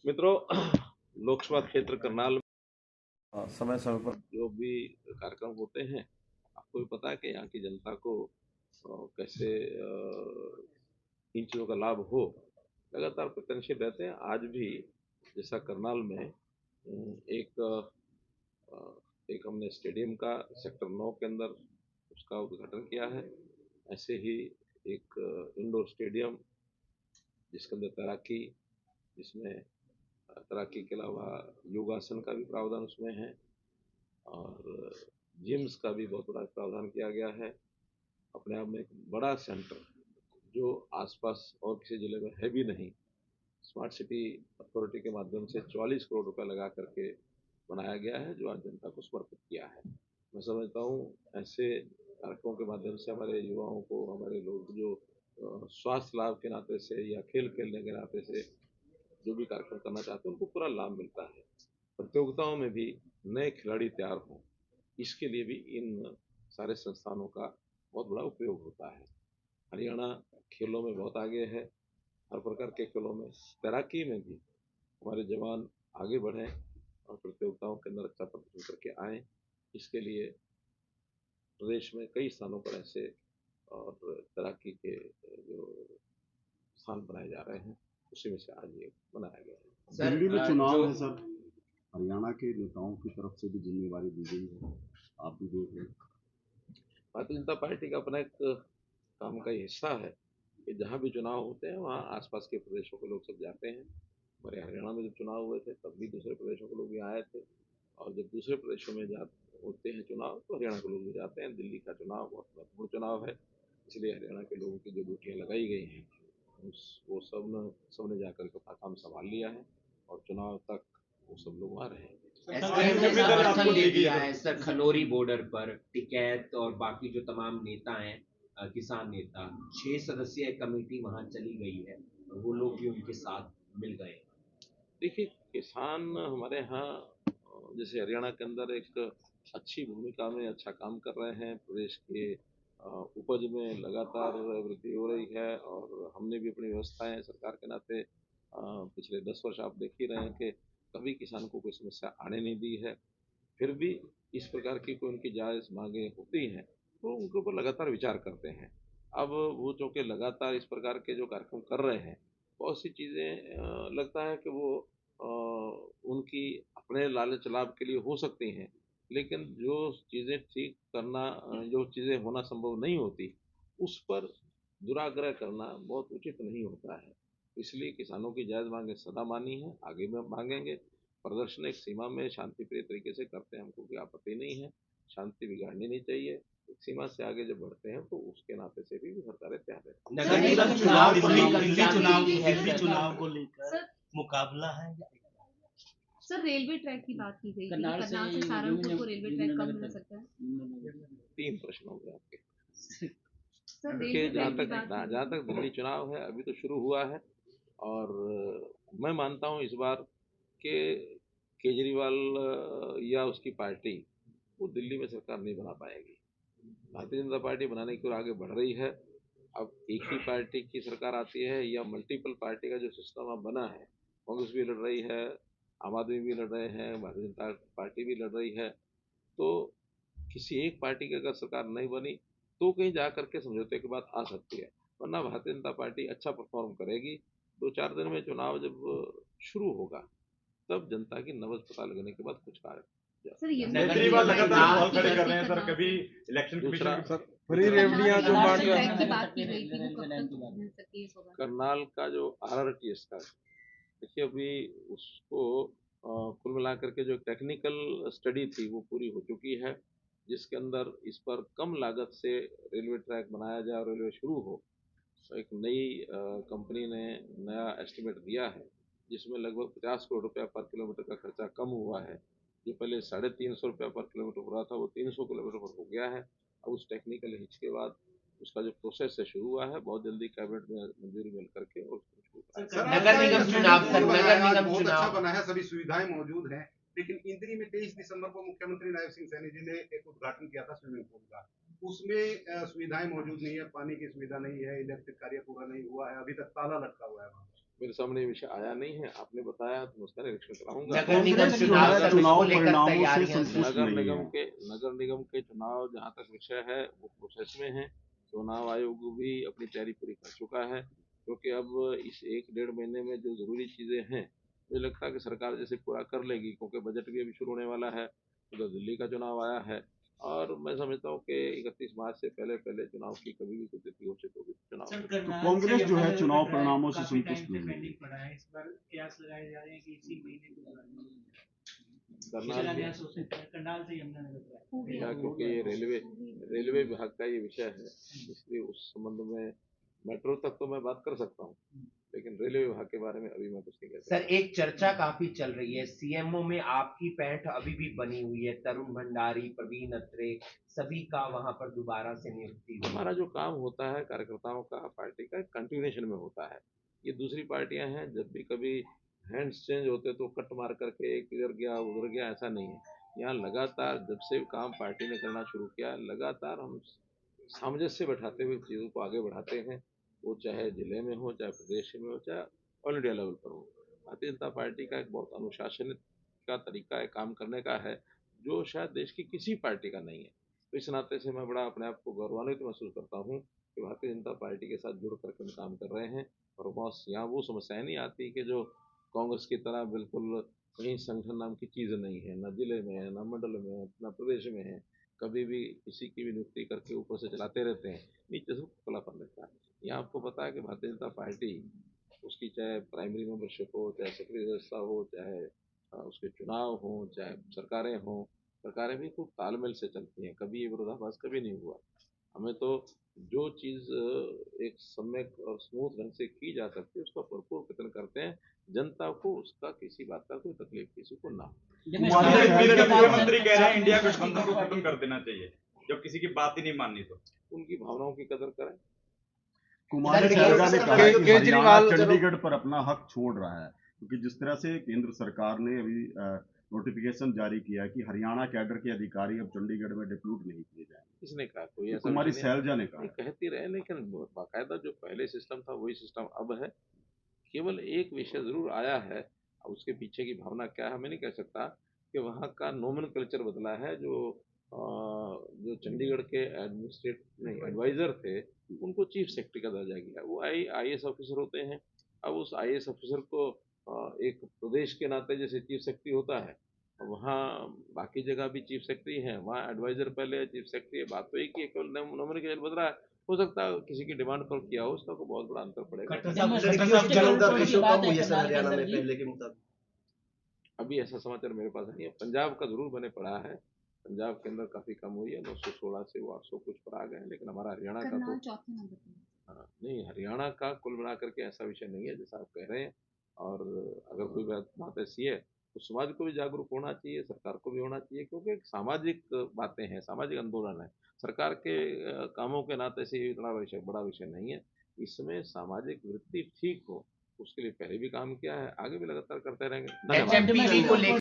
मित्रों, लोकसभा क्षेत्र करनाल हाँ, समय समय पर जो भी कार्यक्रम होते हैं, आपको भी पता है कि यहाँ की जनता को कैसे इन चीज़ों का लाभ हो, लगातार प्रयत्नशील रहते हैं। आज भी जैसा करनाल में एक हमने स्टेडियम का सेक्टर 9 के अंदर उसका उद्घाटन किया है, ऐसे ही एक इंडोर स्टेडियम जिसके अंदर तैराकी, जिसमें तैराकी के अलावा योगासन का भी प्रावधान उसमें है और जिम्स का भी बहुत बड़ा प्रावधान किया गया है। अपने आप में एक बड़ा सेंटर जो आसपास और किसी जिले में है भी नहीं, स्मार्ट सिटी अथॉरिटी के माध्यम से 44 करोड़ रुपए लगा करके बनाया गया है, जो आज जनता को समर्पित किया है। मैं समझता हूँ ऐसे कार्यक्रमों के माध्यम से हमारे युवाओं को, हमारे लोग जो स्वास्थ्य लाभ के नाते से या खेल खेलने के नाते से जो भी कार्यक्रम करना चाहते हैं उनको पूरा लाभ मिलता है। प्रतियोगिताओं में भी नए खिलाड़ी तैयार हों, इसके लिए भी इन सारे संस्थानों का बहुत बड़ा उपयोग होता है। हरियाणा खेलों में बहुत आगे है, हर प्रकार के खेलों में, तैराकी में भी हमारे जवान आगे बढ़ें और प्रतियोगिताओं के अंदर अच्छा प्रदर्शन करके आएँ। इसके लिए प्रदेश में कई स्थानों पर ऐसे और तैराकी के जो स्थान बनाए जा रहे हैं, उसी में से आज ये बनाया गया है। दिल्ली में चुनाव है सर, हरियाणा के नेताओं की तरफ से भी जिम्मेवारी दी गई है, आप भी देख रहे हैं। भारतीय जनता पार्टी का अपना एक काम का हिस्सा है कि जहाँ भी चुनाव होते हैं वहाँ आसपास के प्रदेशों के लोग सब जाते हैं। हमारे हरियाणा में जब चुनाव हुए थे तब भी दूसरे प्रदेशों के लोग भी आए थे, और जब दूसरे प्रदेशों में होते हैं चुनाव तो हरियाणा के लोग भी जाते हैं। दिल्ली का चुनाव बहुत महत्वपूर्ण चुनाव है, इसलिए हरियाणा के लोगों की जो ड्यूटियाँ लगाई गई हैं वो सबने जाकर के अपना काम संभाल लिया है और चुनाव तक वो सब लोग वहाँ रहेंगे। एसकेएम ने समर्थन ले लिया है सर खनौरी बॉर्डर पर। टिकैत और बाकी जो तमाम नेता हैं, किसान नेता, 6 सदस्यीय कमेटी वहां चली गई है, वो लोग भी उनके साथ मिल गए। देखिए, किसान हमारे यहाँ जैसे हरियाणा के अंदर एक अच्छी भूमिका में अच्छा काम कर रहे हैं। प्रदेश के उपज में लगातार वृद्धि हो रही है और हमने भी अपनी व्यवस्थाएं सरकार के नाते पिछले 10 वर्ष आप देख ही रहे हैं कि कभी किसान को कोई समस्या आने नहीं दी है। फिर भी इस प्रकार की कोई उनकी जायज़ मांगे होती हैं तो उनके ऊपर लगातार विचार करते हैं। अब वो चूँकि लगातार इस प्रकार के जो कार्यक्रम कर रहे हैं, बहुत सी चीज़ें लगता है कि वो उनकी अपने लालच लाभ के लिए हो सकती हैं, लेकिन जो चीज़ें ठीक करना जो चीज़ें होना संभव नहीं होती, उस पर दुराग्रह करना बहुत उचित नहीं होता है। इसलिए किसानों की जायज़ मांगें सदा मानी हैं, आगे भी हम मांगेंगे। प्रदर्शन एक सीमा में शांतिप्रिय तरीके से करते हैं, हमको कोई आपत्ति नहीं है, शांति बिगाड़नी नहीं चाहिए। एक सीमा से आगे जब बढ़ते हैं तो उसके नाते से भी सरकारें तैयार रहती हैं। नगर निगम चुनाव को लेकर दिल्ली चुनाव को लेकर मुकाबला है। सर, रेलवे ट्रैक की बात की गई थी, करनाल से सहारनपुर को रेलवे ट्रैक कब मिल सकता है? 3 प्रश्न हो गए आपके। सर, देखिए, रेलवे ट्रैक की बात की जहाँ तक दिल्ली चुनाव है अभी तो शुरू हुआ है और मैं मानता हूँ इस बार कि केजरीवाल या उसकी पार्टी वो दिल्ली में सरकार नहीं बना पाएगी। भारतीय जनता पार्टी बनाने की ओर आगे बढ़ रही है। अब एक ही पार्टी की सरकार आती है या मल्टीपल पार्टी का जो सिस्टम अब बना है, कांग्रेस भी लड़ रही है, आम आदमी भी लड़ रहे हैं, भारतीय जनता पार्टी भी लड़ रही है, तो किसी एक पार्टी की अगर सरकार नहीं बनी तो कहीं जा करके समझौते की बात आ सकती है, वरना भारतीय जनता पार्टी अच्छा परफॉर्म करेगी। 2-4 दिन में चुनाव जब शुरू होगा तब जनता की नब्ज पता लगने के बाद कुछ कार्य सर, ये केजरीवाल लगातार सवाल खड़े कर रहे हैं सर, कभी इलेक्शन दूसरा कमीशन फ्री रेवड़ियां जो बांट रहे ट्रैक की हैं। बात की गई थी, वो कब तक मिल सकती है इस वक्त? करनाल का जो RRTS का, देखिए अभी उसको कुल मिलाकर के जो टेक्निकल स्टडी थी वो पूरी हो चुकी है, जिसके अंदर इस पर कम लागत से रेलवे ट्रैक बनाया जाए और रेलवे शुरू हो। तो एक नई कंपनी ने नया एस्टिमेट दिया है जिसमें लगभग 50 करोड़ रुपया पर किलोमीटर का खर्चा कम हुआ है। जो पहले 350 रुपया पर किलोमीटर हो रहा था वो 300 किलोमीटर पर हो गया है। अब उस टेक्निकल हिच के बाद उसका जो प्रोसेस है शुरू हुआ है, बहुत जल्दी कैबिनेट में मंजूरी मिल करके और उसको शुरू कराया। नगर निगम चुनाव सर, नगर निगम बहुत अच्छा चुनाव बना है, सभी सुविधाएं मौजूद हैं, लेकिन इंद्री में 23 दिसंबर को मुख्यमंत्री नायब सिंह सैनी जी ने एक उद्घाटन किया था स्विमिंग पूल का। उसमें सुविधाएं मौजूद नहीं है, पानी की सुविधा नहीं है, इलेक्ट्रिक कार्य पूरा नहीं हुआ है, अभी तक ताला लटका हुआ है वहाँ। मेरे सामने ये विषय आया नहीं है, आपने बताया तो मैं उसका निरीक्षण कराऊंगा। नगर निगम कांग्रेस जो चुनाव है सर, चुनाव उसको लेकर परिणामों से तैयारियां संतुष्ट नगर नहीं निगम है। के नगर निगम के चुनाव जहाँ तक विषय है वो प्रोसेस में है। चुनाव आयोग भी अपनी तैयारी पूरी कर चुका है, क्योंकि अब इस 1-1.5 महीने में जो जरूरी चीजें हैं मुझे लगता है कि सरकार जैसे पूरा कर लेगी, क्योंकि बजट भी अभी शुरू होने वाला है, उधर दिल्ली का चुनाव आया है और मैं समझता हूँ कि 31 मार्च से पहले पहले चुनाव की कभी भी कोई तिथि घोषित होगी चुनाव सर, में। तो कांग्रेस जो है चुनाव परिणामों से काफी संतुष्ट टाइम से नहीं है। पेंडिंग पड़ा है, इस बार कयास लगाए जा रहे हैं कि इसी महीने को करनाल नया सोच सकते हैं, करनाल से यमुनानगर हो गया या क्योंकि ये रेलवे विभाग का ये विषय है, इसलिए उस संबंध में मेट्रो तक तो मैं बात कर सकता हूँ, लेकिन रेलवे विभाग के बारे में अभी मैं कुछ नहीं कह सकता। सर, एक चर्चा काफी चल रही है, सीएमओ में आपकी पैठ अभी भी बनी हुई है, तरुण भंडारी, प्रवीण अत्रे, सभी का वहां पर दोबारा से नियुक्ति हुई। हमारा जो काम होता है कार्यकर्ताओं का पार्टी का कंटिन्यूएशन में होता है। ये दूसरी पार्टियां हैं, जब भी कभी हैंड्स चेंज होते तो कट मार करके एक इधर गया उधर गया, ऐसा नहीं है। यहाँ लगातार जब से काम पार्टी ने करना शुरू किया, लगातार हम सामंजस्य बैठाते हुए चीज़ों को आगे बढ़ाते हैं, वो चाहे जिले में हो, चाहे प्रदेश में हो, चाहे ऑल इंडिया लेवल पर हो। भारतीय जनता पार्टी का एक बहुत अनुशासित का तरीका है काम करने का है, जो शायद देश की किसी पार्टी का नहीं है। तो इस नाते से मैं बड़ा अपने आप को गौरवान्वित महसूस करता हूँ कि भारतीय जनता पार्टी के साथ जुड़ करके हम काम कर रहे हैं और बस यहाँ वो समस्याएं नहीं आती कि जो कांग्रेस की तरह बिल्कुल कहीं संगठन नाम की चीज़ नहीं है, न जिले में है, न मंडल में है, न प्रदेश में है। कभी भी किसी की भी नियुक्ति करके ऊपर से चलाते रहते हैं, नीचे से खुलापन रहता है। यहाँ आपको पता है कि भारतीय जनता पार्टी, उसकी चाहे प्राइमरी मेंबरशिप हो, चाहे सक्रिय सदस्यता हो, चाहे उसके चुनाव हों, चाहे सरकारें भी खूब तालमेल से चलती हैं, कभी ये विरोधाभास कभी नहीं हुआ। हमें तो जो चीज़ एक सम्यक और स्मूथ ढंग से की जा सकती है उसका भरपूर प्रयत्न करते हैं, जनता को उसका किसी बात का कोई तकलीफ किसी को ना हो। मुख्यमंत्री कह रहे हैं इंडिया गठबंधन को खत्म कर देना चाहिए जब किसी की बात ही नहीं माननी तो। उनकी भावनाओं की कदर करें। कुमारी शैलजा ने कहा है कि हरियाणा चंडीगढ़ पर अपना हक छोड़ रहा है, क्योंकि जिस तरह से केंद्र सरकार ने अभी नोटिफिकेशन जारी किया है कि हरियाणा कैडर के अधिकारी अब चंडीगढ़ में डिप्लूट नहीं किए जाएंगे। किसने कहा? कोई ऐसा कुमारी विषय नहीं है। शैलजा ने कहा। नहीं, कहती रहे, लेकिन बाकायदा जो पहले सिस्टम था वही सिस्टम अब है। केवल एक विषय जरूर आया है, अब उसके पीछे की भावना क्या है हमें नहीं कह सकता, कि वहाँ का नोमेनक्लेचर बदला है। जो चंडीगढ़ के एडवाइजर थे उनको चीफ सेक्रेटरी का दर्जा किया। वो IAS ऑफिसर होते हैं। अब उस IAS ऑफिसर को एक प्रदेश के नाते जैसे चीफ सेक्रेटरी होता है, वहाँ बाकी जगह भी चीफ सेक्रेटरी हैं, वहाँ एडवाइजर पहले चीफ सेक्रेटरी है। बात तो एक ही है, केवल नोमेनक्लेचर बदला है। हो सकता है किसी की डिमांड पर किया हो, उसका कोई बहुत बड़ा अंतर पड़ेगा। अभी ऐसा समाचार मेरे पास नहीं है। पंजाब का जरूर मैंने पढ़ा है, पंजाब के अंदर काफी कम हुई है, 916 से वो 800 कुछ पर आ गए हैं, लेकिन हमारा हरियाणा का तो चौथे नंबर पर। हाँ, नहीं, हरियाणा का कुल मिला करके ऐसा विषय नहीं है जैसा आप कह रहे हैं। और अगर कोई बात ऐसी है तो समाज को भी जागरूक होना चाहिए, सरकार को भी होना चाहिए, क्योंकि एक सामाजिक बातें हैं, सामाजिक आंदोलन है। सरकार के कामों के नाते से ये इतना बड़ा विषय नहीं है। इसमें सामाजिक वृत्ति ठीक हो, उसके लिए पहले भी काम किया है, आगे भी लगातार करते रहेंगे। HMPV को लेकर